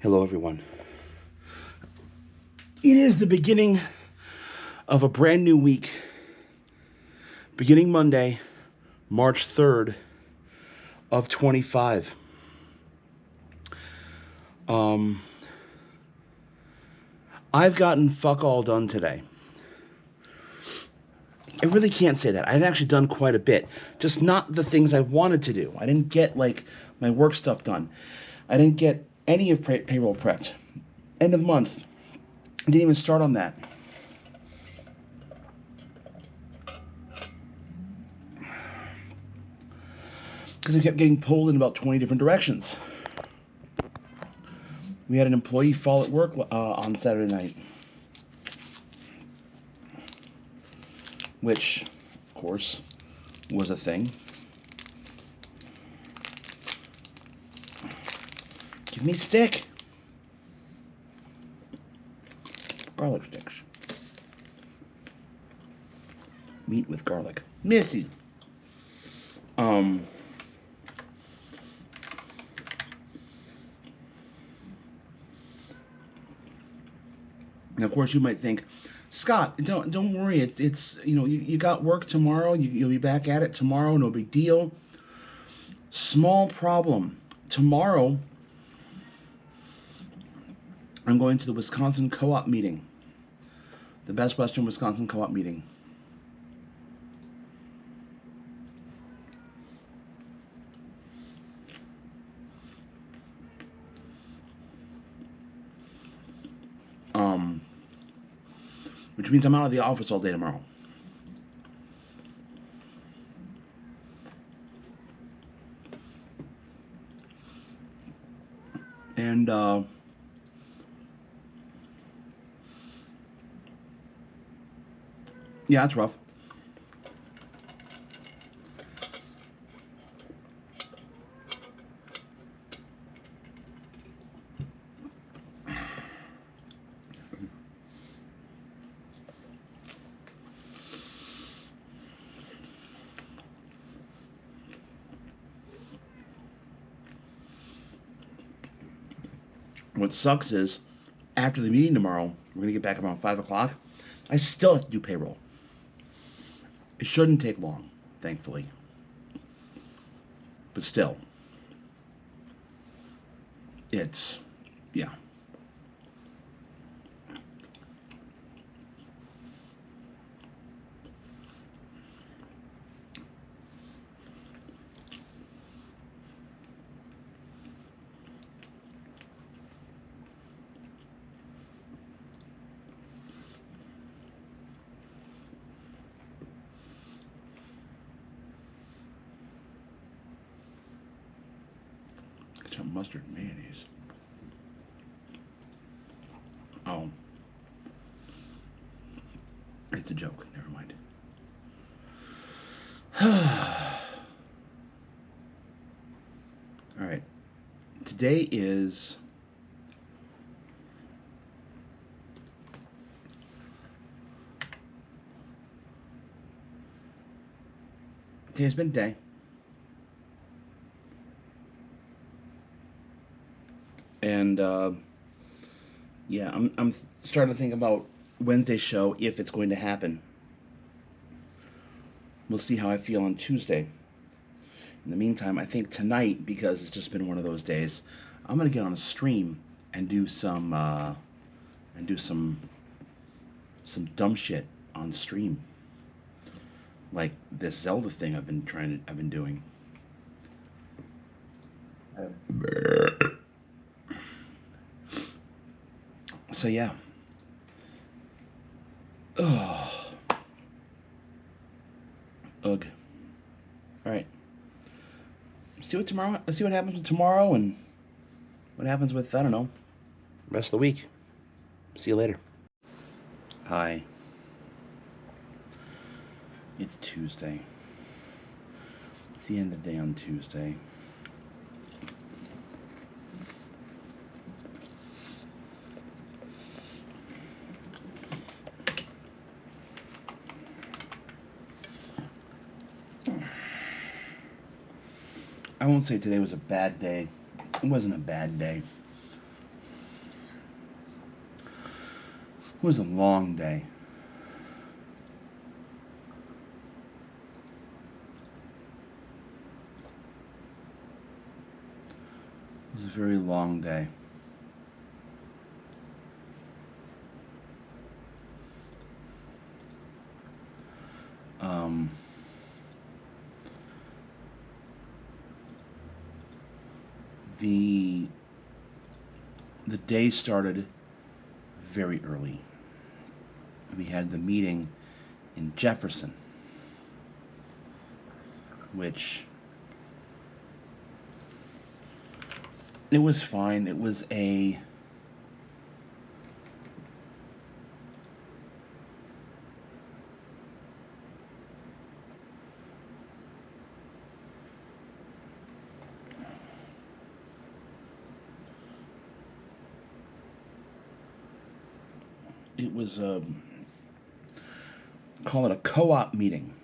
Hello, everyone. It is the beginning of a brand new week, beginning Monday, March 3rd of 25. Um, I've gotten fuck all done today. I really can't say that. I've actually done quite a bit, just not the things I wanted to do. I didn't get like my work stuff done. I didn't get any of payroll prepped. End of the month. I didn't even start on that. Because I kept getting pulled in about 20 different directions. We had an employee fall at work on Saturday night, which, of course, was a thing. Give me a stick. Garlic sticks. Meat with garlic. Missy. And of course, you might think, Scott, don't worry. It's you got work tomorrow. You'll be back at it tomorrow. No big deal. Small problem. Tomorrow, I'm going to the Wisconsin Co-op meeting. The Best Western Wisconsin Co-op meeting. Which means I'm out of the office all day tomorrow. And yeah, it's rough. What sucks is, after the meeting tomorrow, we're gonna get back around 5 o'clock. I still have to do payroll. It shouldn't take long, thankfully. But still, it's yeah. Ketchup, mustard, mayonnaise. Oh, it's a joke. Never mind. All right. Today is today's been a day. And yeah, I'm starting to think about Wednesday's show if it's going to happen. We'll see how I feel on Tuesday. In the meantime, I think tonight, because it's just been one of those days, I'm gonna get on a stream and do some dumb shit on stream, like this Zelda thing I've been doing. So yeah. Oh, ugh. All right. See what tomorrow. Let's see what happens with tomorrow and what happens with I don't know. Rest of the week. See you later. Hi. It's Tuesday. It's the end of the day on Tuesday. I won't say today was a bad day. It wasn't a bad day. It was a long day. It was a very long day. The day started very early. We had the meeting in Jefferson, which it was fine. It was a it was a call it a co-op meeting,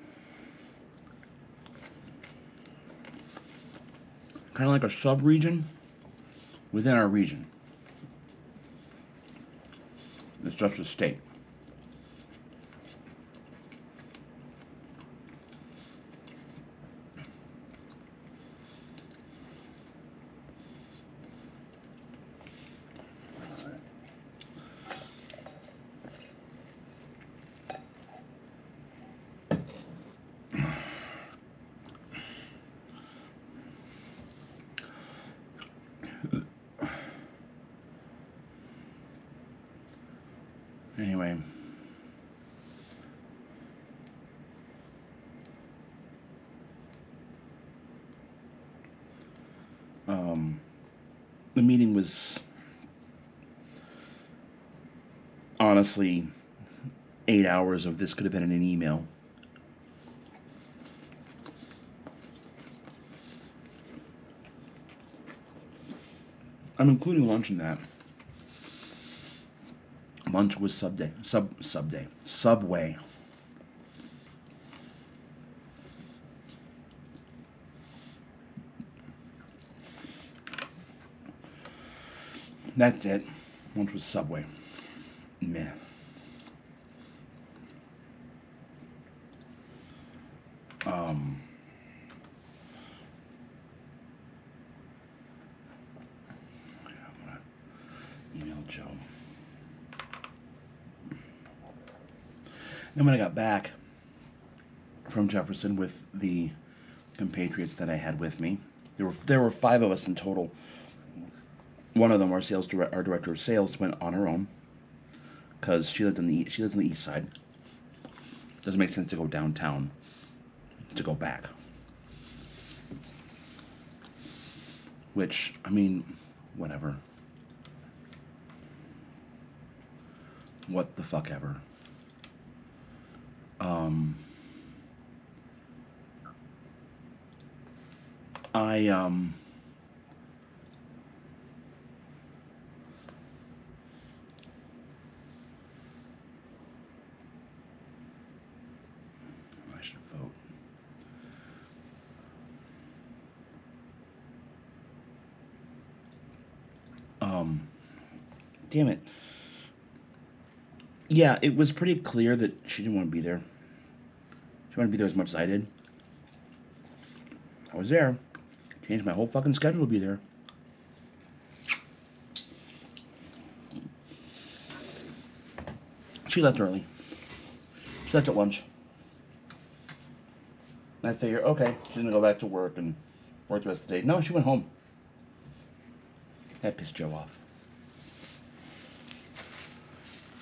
kind of like a sub-region within our region. It's just a state. Anyway, the meeting was honestly 8 hours of this could have been in an email. I'm including lunch in that. Lunch was Subway. That's it. Lunch was Subway. Meh. I'm gonna email Joe. Then when I got back from Jefferson with the compatriots that I had with me, there were 5 of us in total. One of them, our director of sales, went on her own because she lives on the east side. Doesn't make sense to go downtown to go back. Which, I mean, whatever. What the fuck ever. I should vote. Damn it. Yeah, it was pretty clear that she didn't want to be there. She wanted to be there as much as I did. I was there. Changed my whole fucking schedule to be there. She left early. She left at lunch. I figured, okay, she's gonna go back to work and work the rest of the day. No, she went home. That pissed Joe off.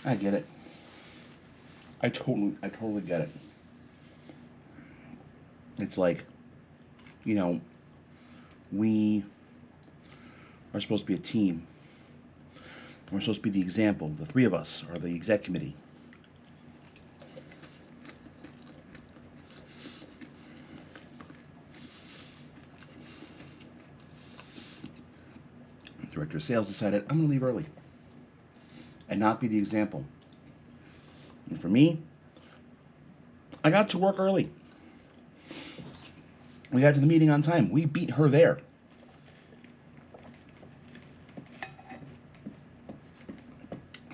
I get it. I totally get it. It's like, you know, we are supposed to be a team. We're supposed to be the example. The 3 of us are the exec committee. Director of sales decided, I'm going to leave early and not be the example. And for me, I got to work early. We got to the meeting on time. We beat her there.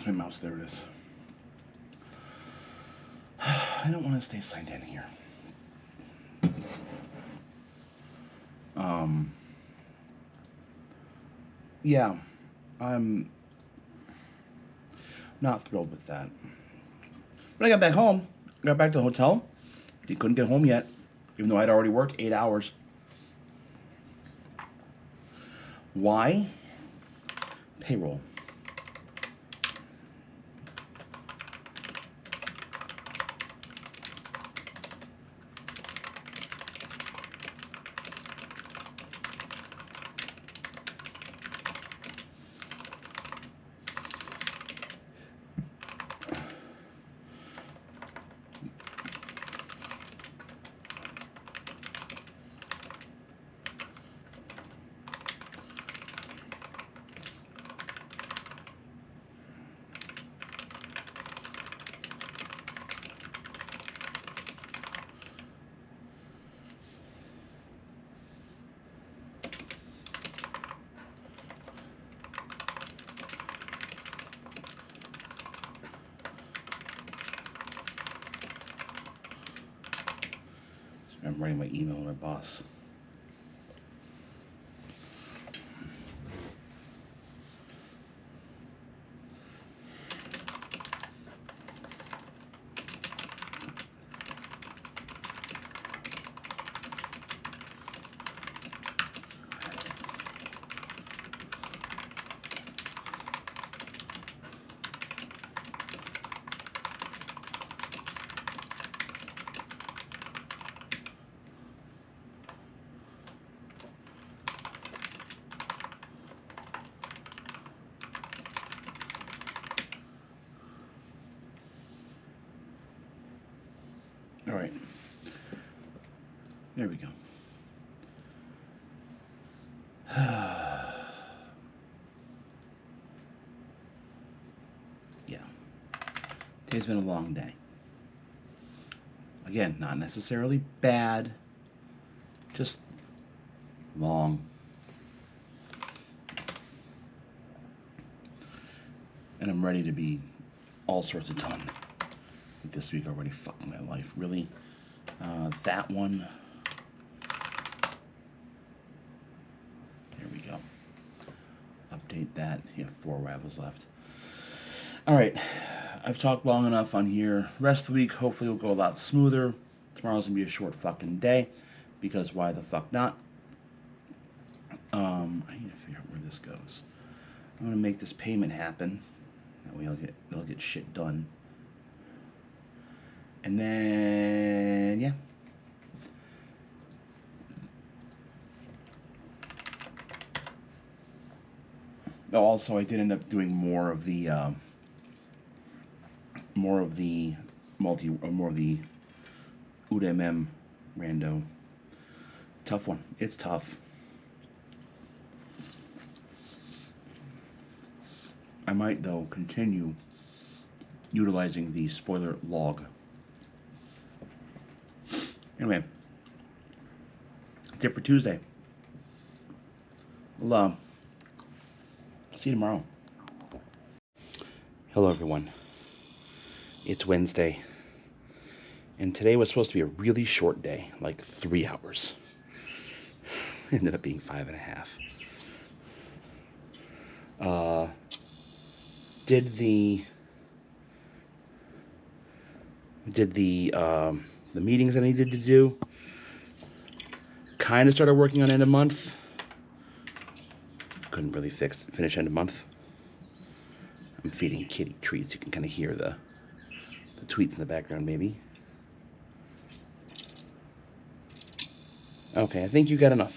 My mouse, there it is. I don't want to stay signed in here. Yeah, I'm not thrilled with that. When I got back home, got back to the hotel, couldn't get home yet, even though I'd already worked 8 hours. Why? Payroll. I'm writing my email to my boss. All right. There we go. Yeah. Today's been a long day. Again, not necessarily bad, just long. And I'm ready to be all sorts of done. This week already fucked my life. Really? That one. There we go. Update that. You have 4 Ravels left. Alright. I've talked long enough on here. Rest of the week, hopefully, will go a lot smoother. Tomorrow's going to be a short fucking day. Because why the fuck not? I need to figure out where this goes. I'm going to make this payment happen. That way they'll get shit done. And then, yeah. Also, I did end up doing more of the UDMM rando. Tough one. It's tough. I might, though, continue utilizing the spoiler log. Anyway, that's it for Tuesday. Well, see you tomorrow. Hello, everyone. It's Wednesday. And today was supposed to be a really short day, like 3 hours. Ended up being 5.5. Did the meetings I needed to do. Kind of started working on end of month. Couldn't really finish end of month. I'm feeding kitty treats. You can kind of hear the tweets in the background, maybe. Okay, I think you got enough.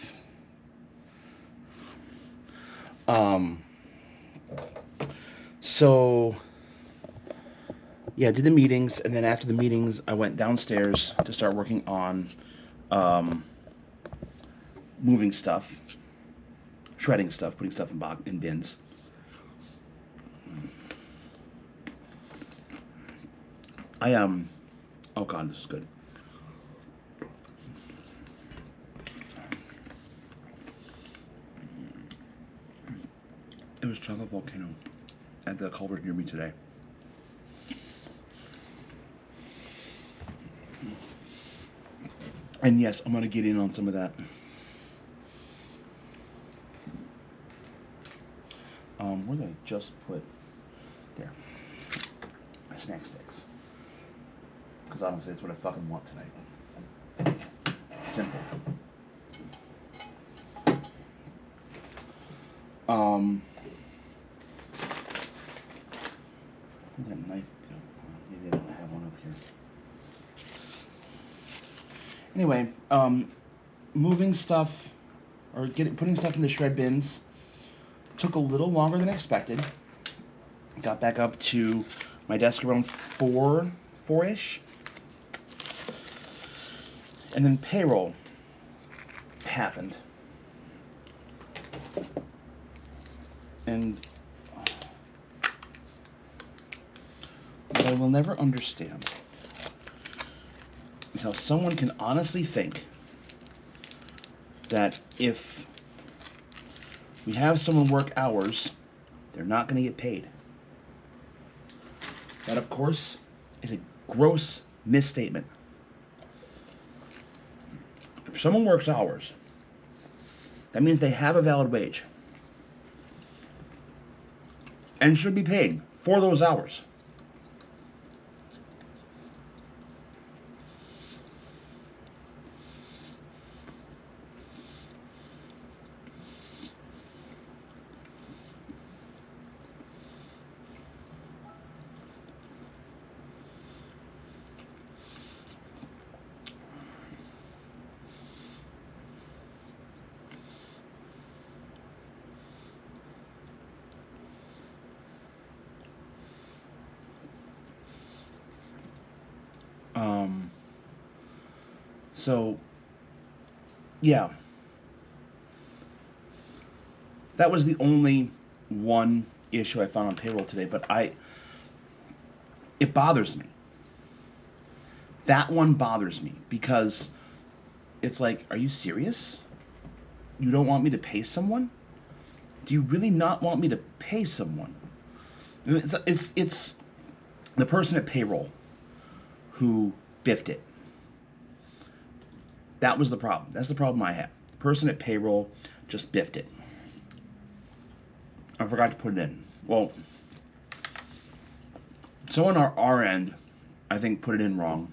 So, yeah, I did the meetings, and then after the meetings, I went downstairs to start working on moving stuff, shredding stuff, putting stuff in bins. Oh god, this is good. It was chocolate volcano at the culvert near me today. And yes, I'm going to get in on some of that. Where did I just put... There. My snack sticks. Because honestly, it's what I fucking want tonight. Simple. Where'd that knife go? Maybe I don't have one up here. Anyway, moving stuff or putting stuff in the shred bins took a little longer than expected. Got back up to my desk around four-ish. And then payroll happened. And what I will never understand is how someone can honestly think that if we have someone work hours, they're not going to get paid. That, of course, is a gross misstatement. If someone works hours, that means they have a valid wage and should be paid for those hours. So, yeah. That was the only one issue I found on payroll today, but it bothers me. That one bothers me because it's like, are you serious? You don't want me to pay someone? Do you really not want me to pay someone? It's the person at payroll who biffed it. That was the problem. That's the problem I have. The person at payroll just biffed it. I forgot to put it in. Well, someone on our end, I think, put it in wrong.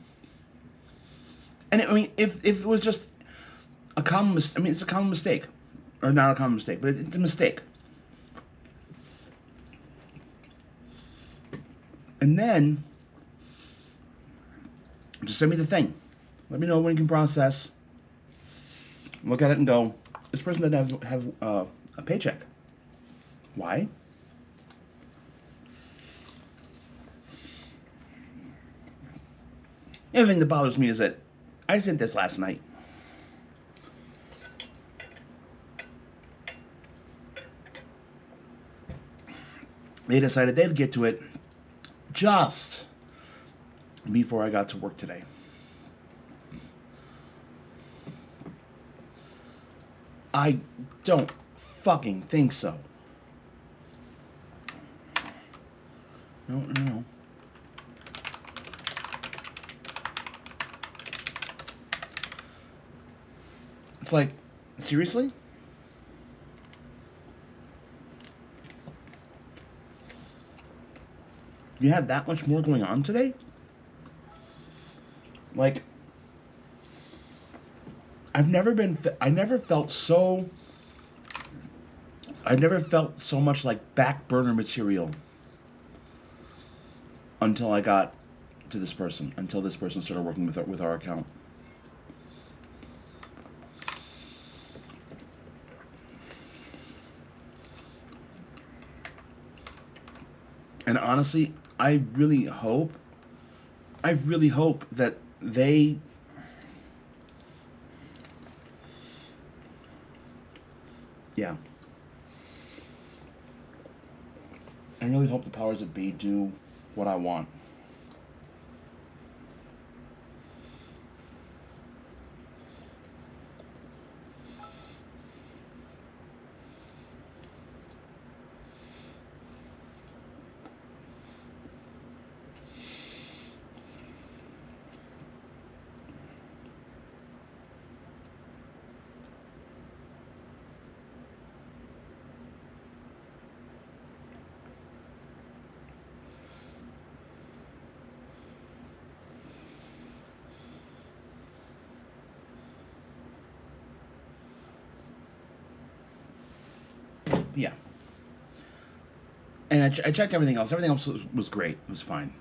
And if it was just a common mistake, it's a common mistake. Or not a common mistake, but it's a mistake. And then, just send me the thing. Let me know when you can process. Look at it and go, this person doesn't have a paycheck. Why? The other thing that bothers me is that I did this last night. They decided they'd get to it just before I got to work today. I don't fucking think so. No. It's like, seriously? You had that much more going on today? Like, I never felt so much like back burner material until I got to this person, until this person started working with our account. And honestly, I really hope that they I really hope the powers that be do what I want. Yeah. And I checked everything else. Everything else was great. It was fine.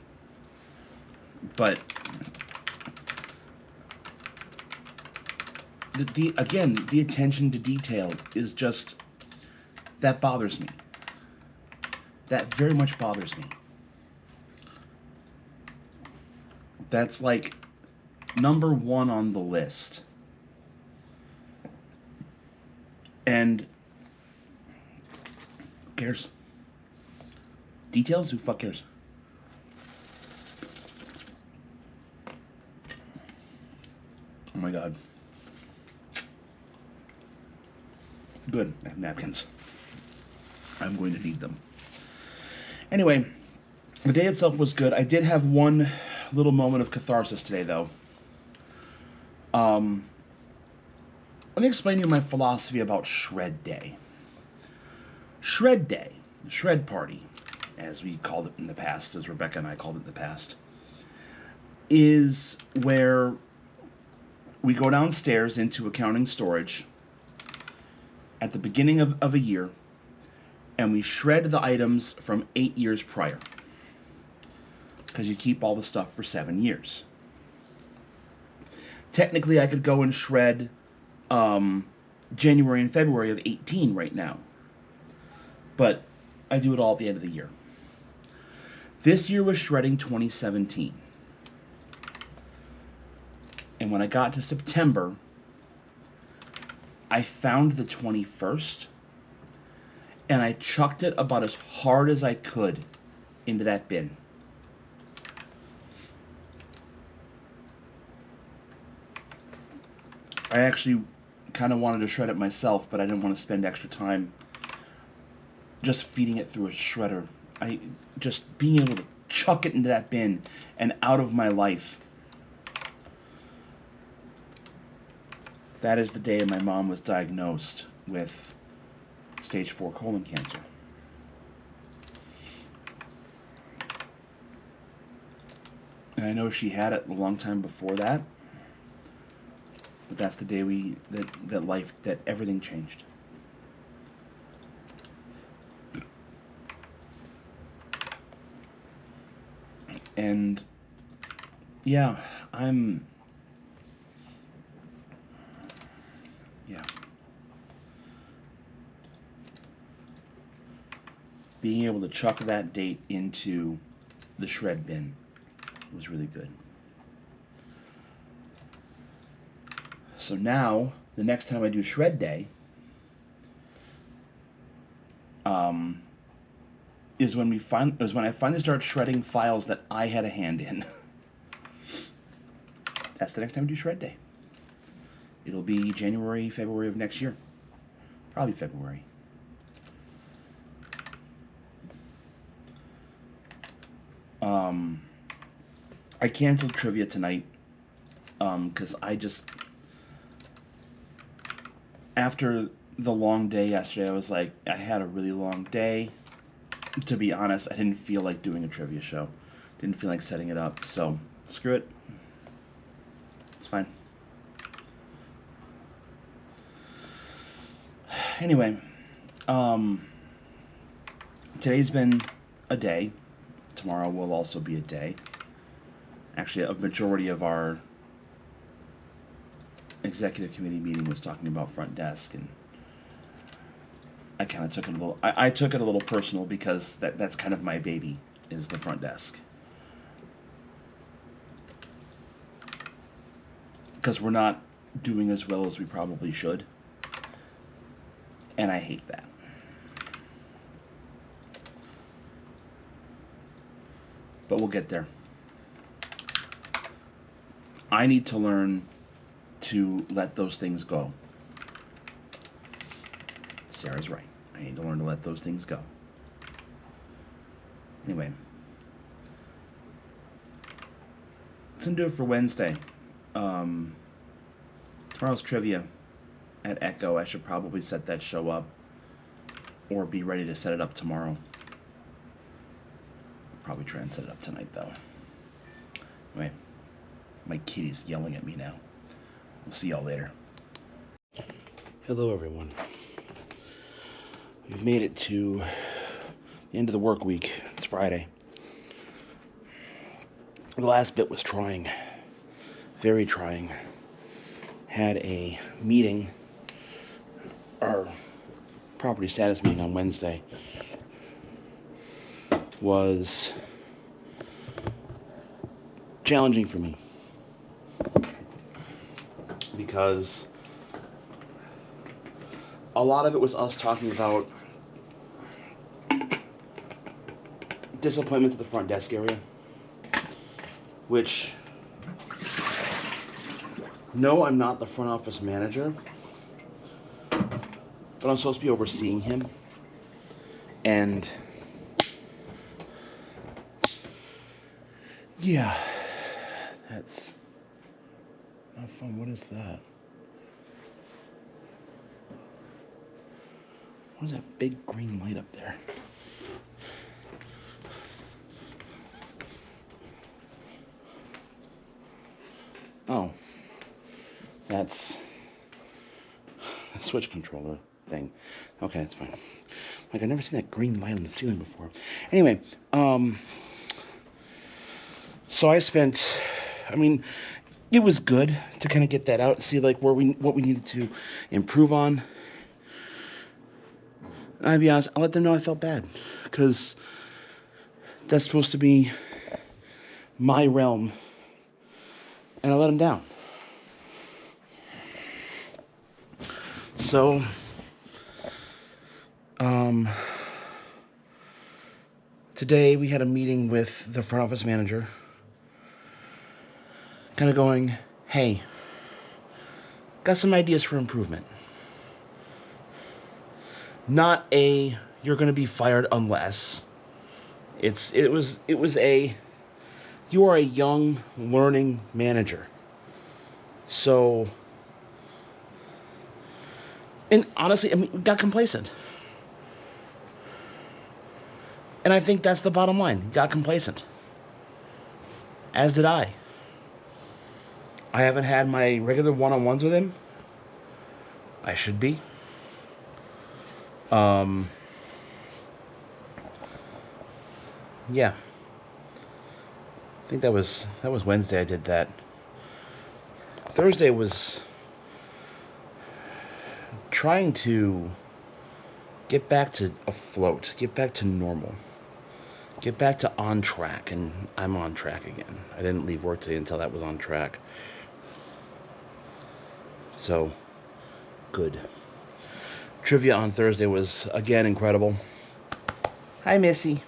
But again, the attention to detail is just, that bothers me. That very much bothers me. That's like number one on the list. And who cares? Details? Who fuck cares? Oh my god. Good. I have napkins. I'm going to need them. Anyway, the day itself was good. I did have one little moment of catharsis today, though. Let me explain to you my philosophy about Shred Day. Shred Day, Shred Party, as we called it in the past, as Rebecca and I called it in the past, is where we go downstairs into accounting storage at the beginning of a year, and we shred the items from 8 years prior, because you keep all the stuff for 7 years. Technically, I could go and shred January and February of 18 right now, but I do it all at the end of the year. This year was shredding 2017. And when I got to September, I found the 21st, and I chucked it about as hard as I could into that bin. I actually kind of wanted to shred it myself, but I didn't want to spend extra time just feeding it through a shredder. Just being able to chuck it into that bin and out of my life. That is the day my mom was diagnosed with stage 4 colon cancer. And I know she had it a long time before that, but that's the day that everything changed. And yeah, being able to chuck that date into the shred bin was really good. So now, the next time I do Shred Day, is when I finally start shredding files that I had a hand in. That's the next time we do Shred Day. It'll be January, February of next year. Probably February. I canceled trivia tonight because after the long day yesterday, I was like, I had a really long day. To be honest, I didn't feel like doing a trivia show. Didn't feel like setting it up, so screw it. It's fine. Anyway, today's been a day. Tomorrow will also be a day. Actually, a majority of our executive committee meeting was talking about front desk, and I kind of took it a little. I took it a little personal because that's kind of my baby, is the front desk. Because we're not doing as well as we probably should, and I hate that. But we'll get there. I need to learn to let those things go. Sarah's right. I need to learn to let those things go. Anyway. That's going to do it for Wednesday. Tomorrow's trivia at Echo. I should probably set that show up, or be ready to set it up tomorrow. I'll probably try and set it up tonight, though. Anyway. My kitty's yelling at me now. We'll see y'all later. Hello, everyone. We've made it to the end of the work week. It's Friday. The last bit was trying. Very trying. Had a meeting, our property status meeting on Wednesday. Was challenging for me because a lot of it was us talking about disappointments at the front desk area, which, no, I'm not the front office manager, but I'm supposed to be overseeing him, and yeah, that's not fun. What is that? What is that big green light up there? Oh, that's a switch controller thing. Okay, that's fine. Like, I've never seen that green light on the ceiling before. Anyway, so I spent, it was good to kind of get that out, see like what we needed to improve on. And I'll be honest, I let them know I felt bad, because that's supposed to be my realm, and I let them down. So, today we had a meeting with the front office manager, kind of going, hey, got some ideas for improvement. Not a, you're going to be fired unless. It was a, you are a young, learning manager. So, and honestly, we got complacent. And I think that's the bottom line. Got complacent. As did I. I haven't had my regular one-on-ones with him. I should be. Yeah. I think that was Wednesday I did that. Thursday was trying to get back to afloat, get back to normal, get back to on track, and I'm on track again. I didn't leave work today until that was on track. So, good. Trivia on Thursday was, again, incredible. Hi, Missy.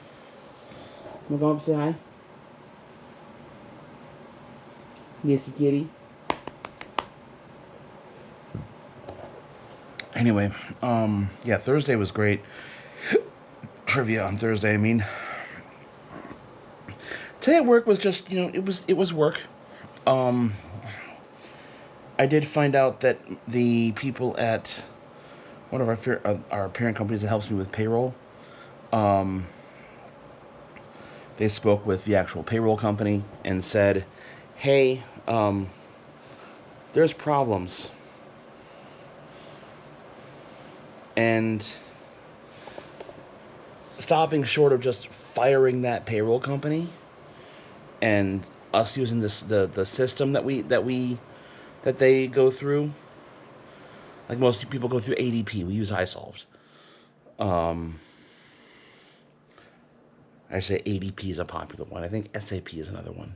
Wanna go up and say hi? Missy kitty. Anyway, yeah, Thursday was great. Trivia on Thursday, Today at work was just, it was work. I did find out that the people at one of our parent companies that helps me with payroll, they spoke with the actual payroll company and said, hey, there's problems. And stopping short of just firing that payroll company and us using the system that they go through, like most people go through ADP, we use iSolved. I say ADP is a popular one. I think SAP is another one.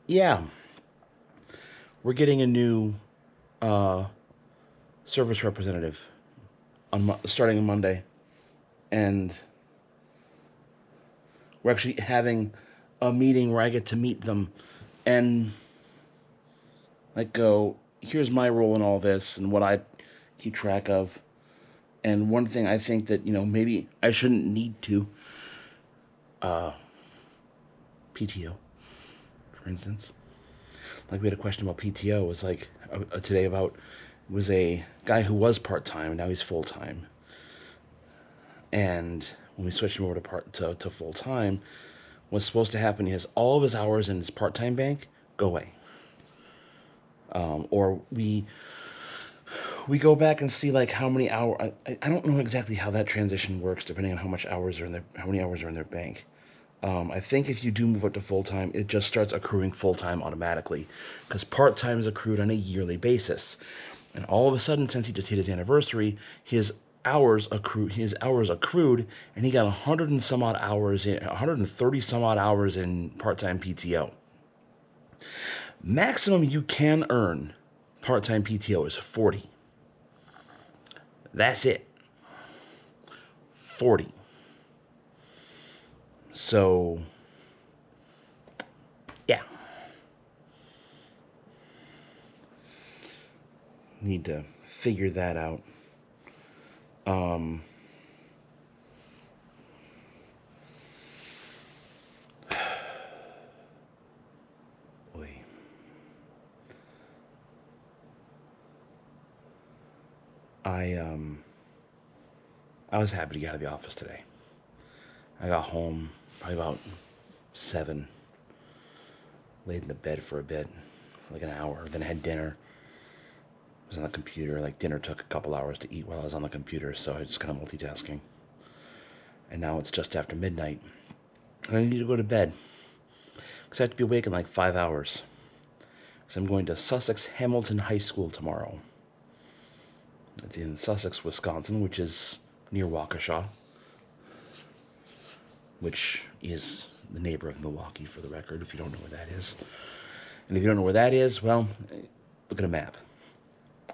Yeah, we're getting a new service representative starting on Monday, and we're actually having a meeting where I get to meet them and go, here's my role in all this and what I keep track of. And one thing I think that, maybe I shouldn't need to, PTO, for instance. Like, we had a question about PTO. It was today about, was a guy who was part-time and now he's full-time. And when we switched him over to full-time, what's supposed to happen is all of his hours in his part-time bank go away. Or we go back and see like how many hours. I don't know exactly how that transition works, depending on how many hours are in their bank. I think if you do move up to full time, it just starts accruing full time automatically, because part time is accrued on a yearly basis. And all of a sudden, since he just hit his anniversary, his hours accrued, and he got 100 and some odd hours in 130 some odd hours in part time PTO. Maximum you can earn part time PTO is 40. That's it. 40. So, yeah. Need to figure that out. Um, boy. I was happy to get out of the office today. I got home probably about 7, laid in the bed for a bit, like an hour, then I had dinner. I was on the computer. Like, dinner took a couple hours to eat while I was on the computer, so I was just kind of multitasking. And now it's just after midnight, and I need to go to bed because I have to be awake in like 5 hours. Because I'm going to Sussex Hamilton High School tomorrow. It's in Sussex, Wisconsin, which is near Waukesha, which is the neighbor of Milwaukee, for the record, if you don't know where that is. And if you don't know where that is, well, look at a map.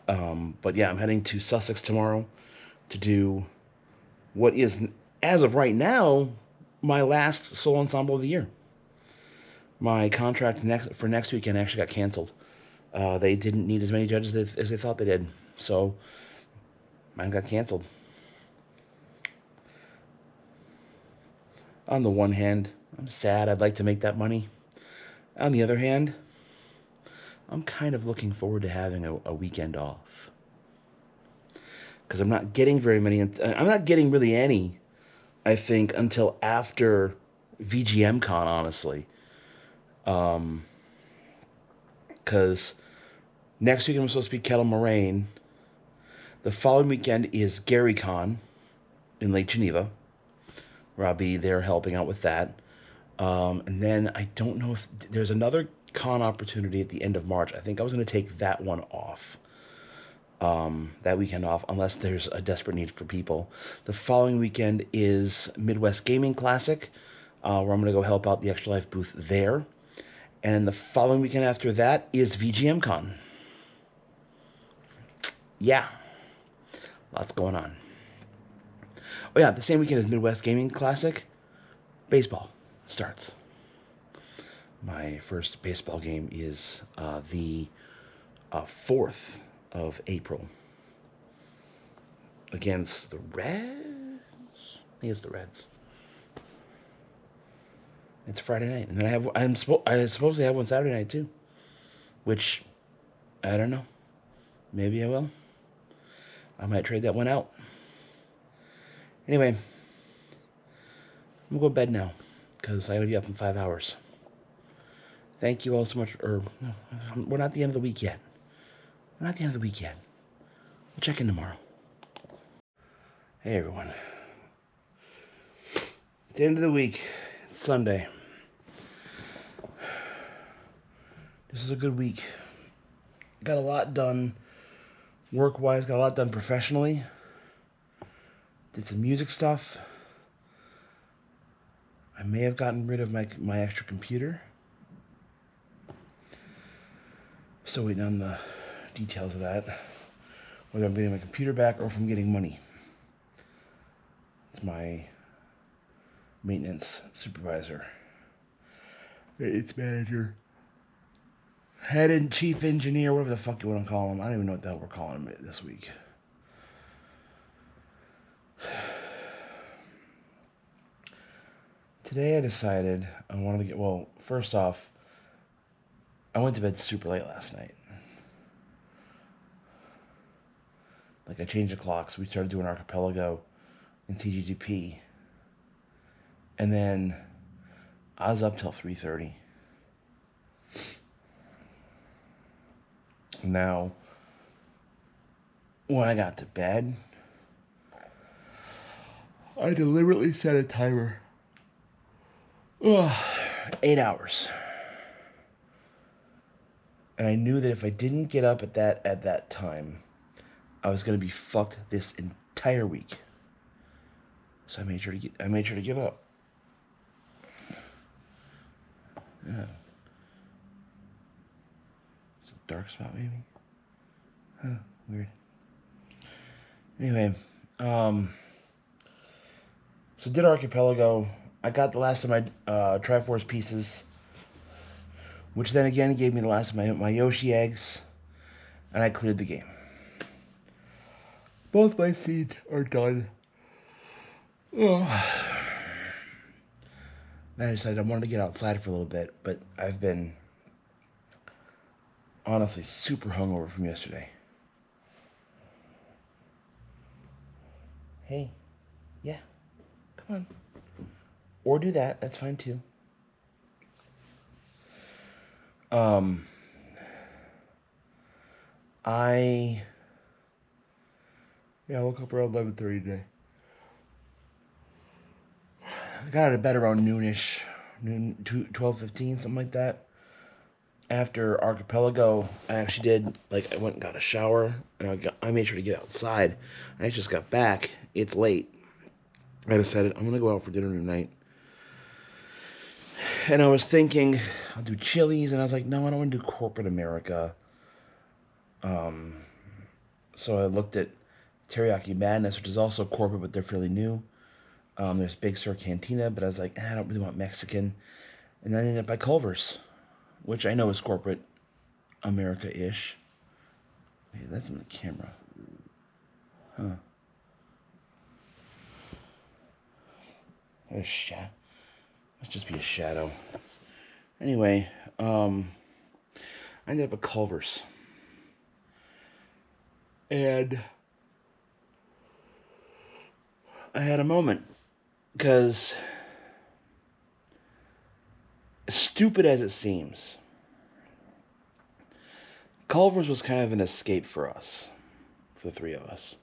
But yeah, I'm heading to Sussex tomorrow to do what is, as of right now, my last solo ensemble of the year. My contract for next weekend actually got canceled. They didn't need as many judges as they thought they did, so mine got canceled. On the one hand, I'm sad. I'd like to make that money. On the other hand, I'm kind of looking forward to having a weekend off. Because I'm not getting very many. I'm not getting really any, I think, until after VGM Con, honestly. Because next week I'm supposed to be Kettle Moraine. The following weekend is Gary Con in Lake Geneva, where I'll be there helping out with that. And then I don't know if there's another con opportunity at the end of March. I think I was going to take that one off, that weekend off, unless there's a desperate need for people. The following weekend is Midwest Gaming Classic, where I'm going to go help out the Extra Life booth there. And the following weekend after that is VGM Con. Yeah, lots going on. Oh yeah, the same weekend as Midwest Gaming Classic, baseball starts. My first baseball game is the 4th of April against the Reds. I think it's the Reds. It's Friday night, and then I suppose they have one Saturday night too, which I don't know. Maybe I will. I might trade that one out. Anyway, I'm gonna go to bed now because I gotta be up in 5 hours. Thank you all so much. We're not at the end of the week yet. We're not at the end of the week yet. We'll check in tomorrow. Hey everyone. It's the end of the week. It's Sunday. This is a good week. Got a lot done work-wise. Got a lot done professionally. Did some music stuff. I may have gotten rid of my extra computer. Still waiting on the details of that. Whether I'm getting my computer back or if I'm getting money. It's my maintenance supervisor. It's manager. Head and chief engineer, whatever the fuck you want to call him. I don't even know what the hell we're calling him this week. Today I decided I wanted to get, well, first off, I went to bed super late last night. Like, I changed the clocks. We started doing Archipelago in CGGP. And then I was up till 3:30. Now, when I got to bed, I deliberately set a timer. 8 hours. And I knew that if I didn't get up at that time, I was gonna be fucked this entire week. So I made sure to give up. Yeah. It's a dark spot maybe? Huh, weird. Anyway, so did Archipelago. I got the last of my Triforce pieces, which then again gave me the last of my Yoshi eggs, and I cleared the game. Both my seeds are done. Oh. Then I decided I wanted to get outside for a little bit, but I've been honestly super hungover from yesterday. Hey, yeah, come on. Or do that, that's fine too. I woke up around 11:30 today. I got out of bed around noonish, 12:15, something like that. After Archipelago, I actually did, I went and got a shower, and I made sure to get outside. I just got back. It's late. I decided I'm going to go out for dinner tonight. And I was thinking, I'll do Chili's, and I was like, no, I don't want to do corporate America. So I looked at Teriyaki Madness, which is also corporate, but they're fairly new. There's Big Sur Cantina, but I was like, I don't really want Mexican. And then I ended up by Culver's, which I know is corporate America-ish. Hey, that's in the camera. Huh. There's shadow. Must just be a shadow. Anyway, I ended up at Culver's. And I had a moment. Because, as stupid as it seems, Culver's was kind of an escape for us. For the three of us.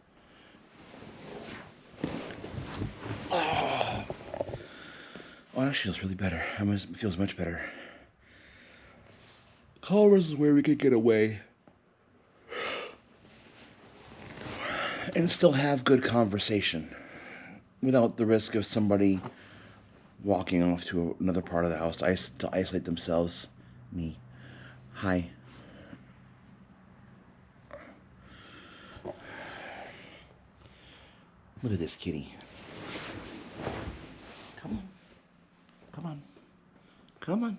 Oh, actually, feels really better. It feels much better. Culver's is where we could get away and still have good conversation without the risk of somebody walking off to another part of the house to isolate themselves. Me. Hi. Look at this kitty. Come on. Come on. Come on.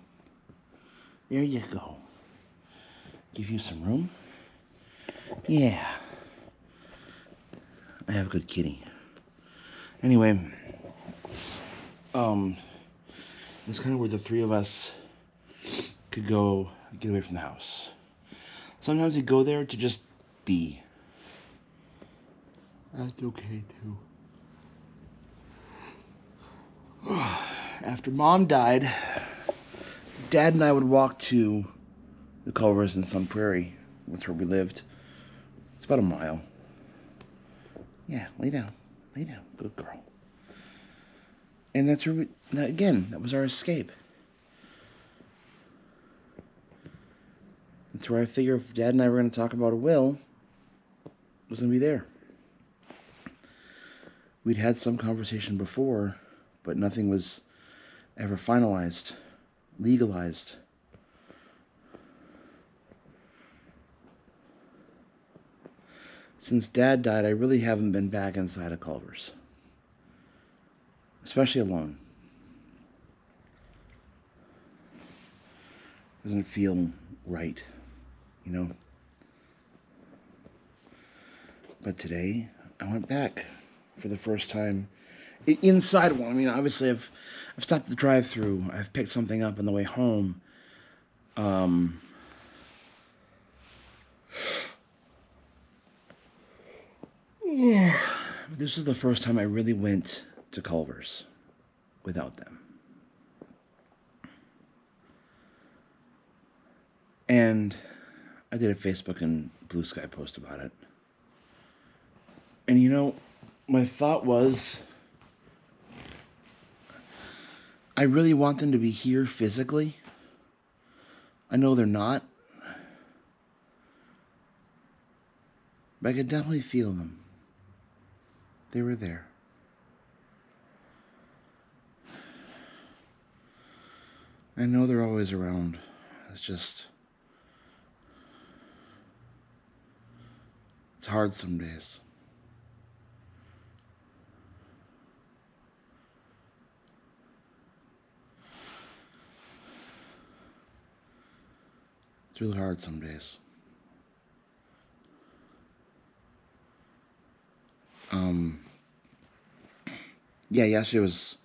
There you go. Give you some room. Yeah. I have a good kitty. Anyway, it's kind of where the three of us could go get away from the house. Sometimes we go there to just be. That's okay too. After Mom died, Dad and I would walk to the Culver's in Sun Prairie. That's where we lived. It's about a mile. Yeah, lay down. Lay down. Good girl. And that's where that was our escape. That's where I figure if Dad and I were going to talk about a will, it was going to be there. We'd had some conversation before, but nothing was ever finalized, legalized. Since Dad died, I really haven't been back inside of Culver's. Especially alone. Doesn't feel right, you know? But today, I went back for the first time inside one. I mean, obviously, I've stopped at the drive-thru. I've picked something up on the way home. This is the first time I really went to Culver's without them. And I did a Facebook and Blue Sky post about it. And you know, my thought was, I really want them to be here physically. I know they're not. But I could definitely feel them. They were there. I know they're always around. It's just... it's hard some days. It's really hard some days. Yeah, yesterday was...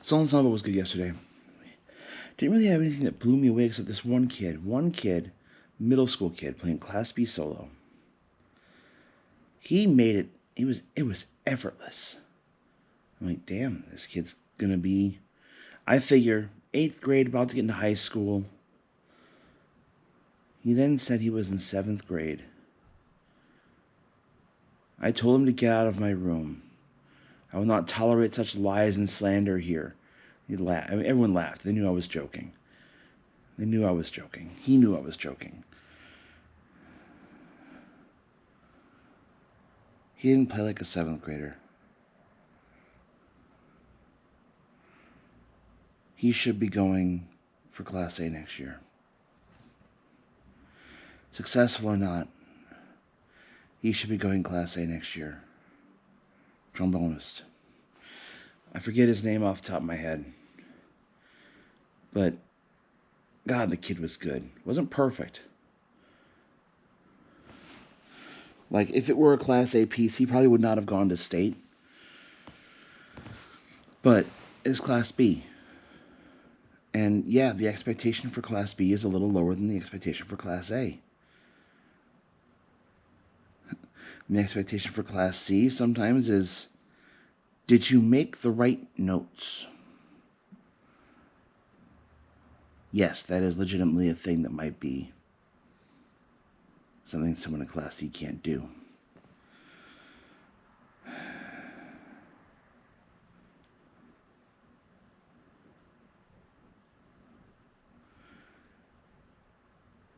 Solo Ensemble was good yesterday. Didn't really have anything that blew me away except this one kid, middle school kid, playing Class B solo. He made it, it was effortless. I'm like, damn, this kid's gonna be, I figure, 8th grade, about to get into high school. He then said he was in 7th grade. I told him to get out of my room. I will not tolerate such lies and slander here. He laughed. I mean, everyone laughed. They knew I was joking. They knew I was joking. He knew I was joking. He didn't play like a 7th grader. He should be going for Class A next year. Successful or not, he should be going Class A next year. Trombonist. I forget his name off the top of my head. But, God, the kid was good. Wasn't perfect. Like, if it were a Class A piece, he probably would not have gone to state. But it's Class B. And, yeah, the expectation for Class B is a little lower than the expectation for Class A. And the expectation for Class C sometimes is, did you make the right notes? Yes, that is legitimately a thing that might be something someone in Class C can't do. I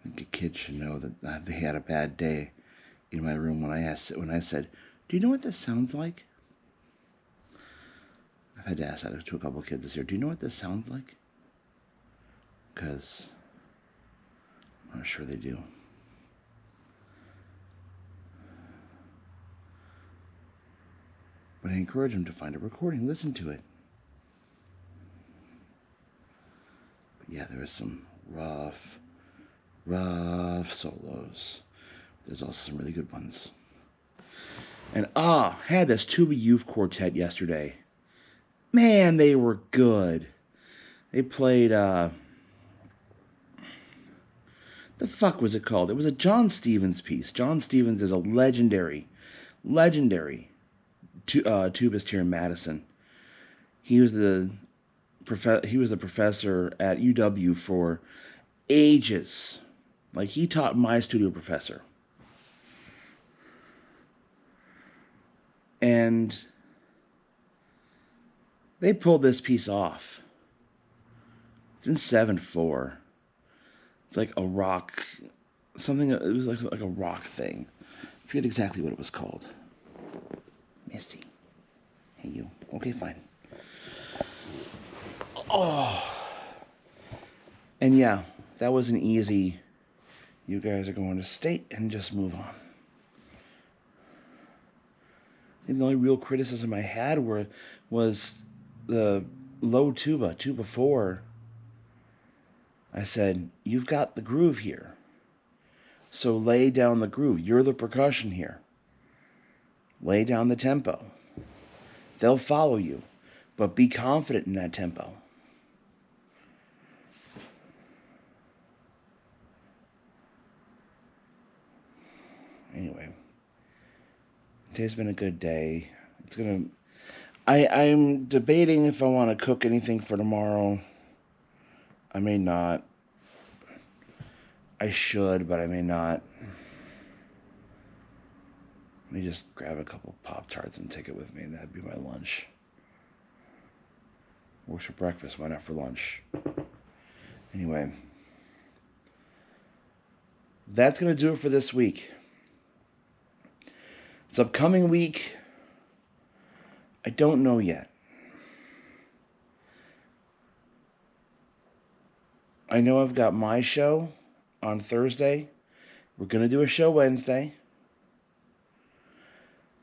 think a kid should know that they had a bad day in my room when I said, do you know what this sounds like? I've had to ask that to a couple of kids this year. Do you know what this sounds like? Because I'm not sure they do. But I encourage them to find a recording, listen to it. But yeah, there was some rough solos. There's also some really good ones. And had this tuba youth quartet yesterday. Man, they were good. They played the fuck was it called? It was a John Stevens piece. John Stevens is a legendary tubist here in Madison. He was the professor at UW for ages. Like, he taught my studio professor. And they pulled this piece off. It's in 7/4. It's like a rock, something. It was like a rock thing. I forget exactly what it was called. Missy, hey you. Okay, fine. Oh, and yeah, that was an easy. You guys are going to state and just move on. And the only real criticism I had was the low tuba 4. I said, you've got the groove here. So lay down the groove. You're the percussion here. Lay down the tempo. They'll follow you, but be confident in that tempo. Anyway, today's been a good day. I'm debating if I want to cook anything for tomorrow. I may not. I should, but I may not. Let me just grab a couple Pop-Tarts and take it with me. That'd be my lunch. Works for breakfast, why not for lunch? Anyway, that's going to do it for this week. This upcoming week, I don't know yet. I know I've got my show on Thursday. We're going to do a show Wednesday.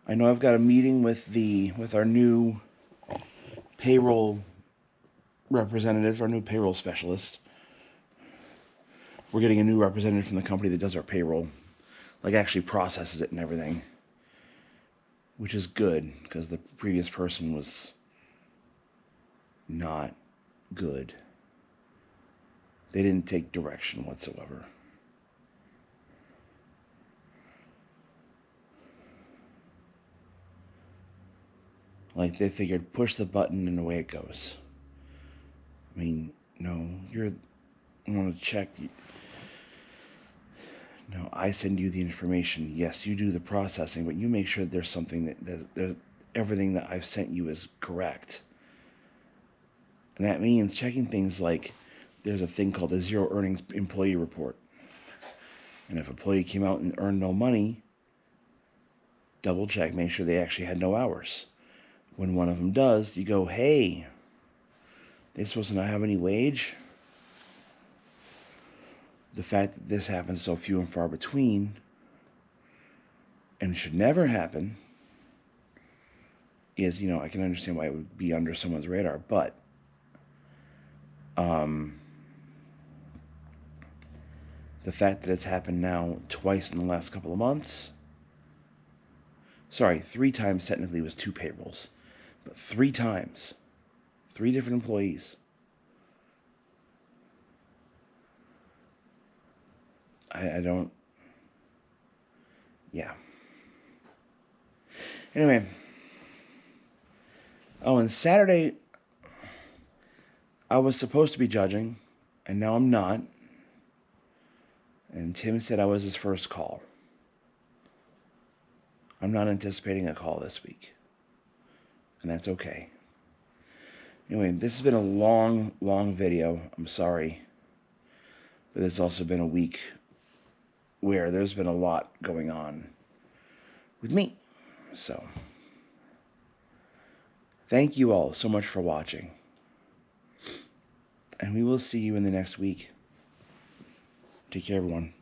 I know I've got a meeting with our new payroll representative, our new payroll specialist. We're getting a new representative from the company that does our payroll, like actually processes it and everything, which is good because the previous person was not good. They didn't take direction whatsoever. Like they figured, push the button and away it goes. I mean, no, I want to check. No, I send you the information. Yes, you do the processing, but you make sure that there's something that everything that I've sent you is correct. And that means checking things like there's a thing called the Zero Earnings Employee Report. And if an employee came out and earned no money, double check, make sure they actually had no hours. When one of them does, you go, hey, they're supposed to not have any wage? The fact that this happens so few and far between, and should never happen, is, I can understand why it would be under someone's radar, but the fact that it's happened now twice in the last couple of months, sorry, 3 times technically was 2 payrolls, but 3 times, 3 different employees. I don't, yeah. Anyway, and Saturday, I was supposed to be judging, and now I'm not. And Tim said I was his first call. I'm not anticipating a call this week, and that's okay. Anyway, this has been a long, long video. I'm sorry. But it's also been a week where there's been a lot going on with me. So, thank you all so much for watching. And we will see you in the next week. Take care, everyone.